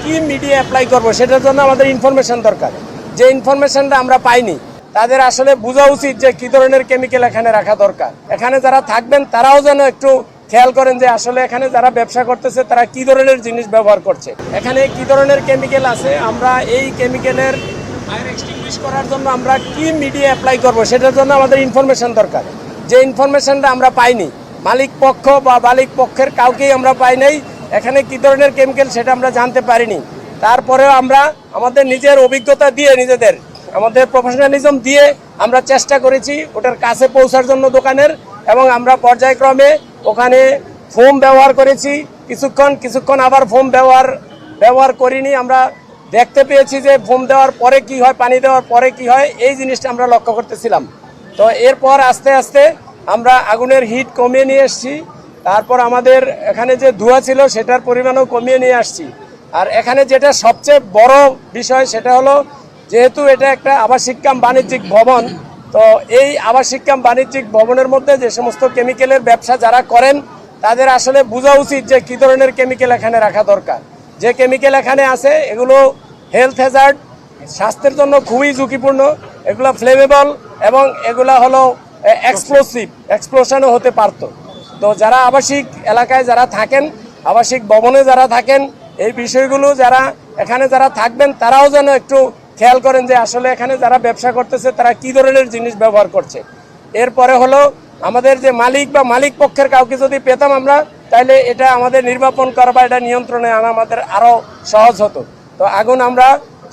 কি media apply করব সেটার জন্য আমাদের ইনফরমেশন দরকার। যে ইনফরমেশনটা আমরা পাইনি তাদের আসলে বোঝা উচিত যে কি ধরনের কেমিক্যাল এখানে রাখা দরকার। এখানে যারা থাকবেন তারাও যেন একটু খেয়াল করেন যে আসলে এখানে যারা ব্যবসা করতেছে তারা কি ধরনের জিনিস ব্যবহার করছে, এখানে কি ধরনের কেমিক্যাল আছে। আমরা এই কেমিক্যালের ফায়ার এক্সটিংগুইশ করার জন্য আমরা কি মিডিয়া অ্যাপ্লাই করব সেটার জন্য আমাদের ইনফরমেশন দরকার। যে ইনফরমেশনটা আমরা পাইনি, মালিক পক্ষ বা মালিক পক্ষের কাউকেই আমরা পাই নাই, এখানে কি ধরনের কেমিক্যাল সেটা আমরা জানতে পারিনি। তারপরেও আমরা আমাদের নিজের অভিজ্ঞতা দিয়ে, নিজেদের আমাদের প্রফেশনালিজম দিয়ে আমরা চেষ্টা করেছি ওটার কাছে পৌঁছার জন্য দোকানের, এবং আমরা পর্যায়ক্রমে ওখানে ফোম ব্যবহার করেছি কিছুক্ষণ আবার ফোম ব্যবহার করিনি। আমরা দেখতে পেয়েছি যে ফোম দেওয়ার পরে কি হয়, পানি দেওয়ার পরে কি হয়, এই জিনিসটা আমরা লক্ষ্য করতেছিলাম। তো এরপর আস্তে আস্তে আমরা আগুনের হিট কমিয়ে নিয়ে এসেছি। তারপর আমাদের এখানে যে ধোঁয়া ছিল সেটার পরিমাণও কমিয়ে নিয়ে আসছি। আর এখানে যেটা সবচেয়ে বড় বিষয় সেটা হলো, যেহেতু এটা একটা আবাসিক কাম বাণিজ্যিক ভবন, তো এই আবাসিক কাম বাণিজ্যিক ভবনের মধ্যে যে সমস্ত কেমিক্যালের ব্যবসা যারা করেন তাদের আসলে বোঝা উচিত যে কী ধরনের কেমিক্যাল এখানে রাখা দরকার। যে কেমিক্যাল এখানে আছে এগুলো হেলথ হ্যাজার্ড, স্বাস্থ্যের জন্য খুবই ঝুঁকিপূর্ণ, এগুলো ফ্লেমেবল এবং এগুলো হলো এক্সপ্লোশনও হতে পারত। তো যারা আবাসিক এলাকায় যারা থাকেন, আবাসিক ভবনে যারা থাকেন, এই বিষয়গুলো যারা এখানে যারা থাকবেন তারাও যেন একটু খেয়াল করেন যে আসলে এখানে যারা ব্যবসা করতেছে তারা কি ধরনের জিনিস ব্যবহার করছে। এরপরে হলো আমাদের যে মালিক বা মালিক পক্ষের কাউকে যদি পেতাম আমরা, তাহলে এটা আমাদের নির্বাপন করা বা এটা নিয়ন্ত্রণে আনা আমাদের আরও সহজ হতো। তো আগুন আমরা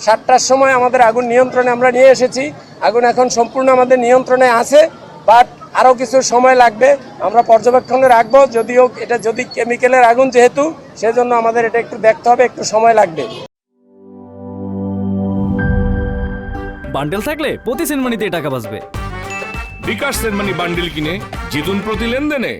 7টার সময় আমাদের আগুন নিয়ন্ত্রণে আমরা নিয়ে এসেছি। আগুন এখন সম্পূর্ণ আমাদের নিয়ন্ত্রণে আছে, বাট আরও কিছু সময় লাগবে, আমরা পর্যবেক্ষণে রাখবো। যদিও এটা যদি কেমিক্যালের আগুন যেহেতু, সেজন্য আমাদের এটা একটু দেখতে হবে, একটু সময় লাগবে। বান্ডেল থাকলে প্রতি সেনমানিতে টাকা বাঁচবে। বিকাশ সেনমানি বান্ডিল কিনে জিতুন প্রতি লেনদেনে।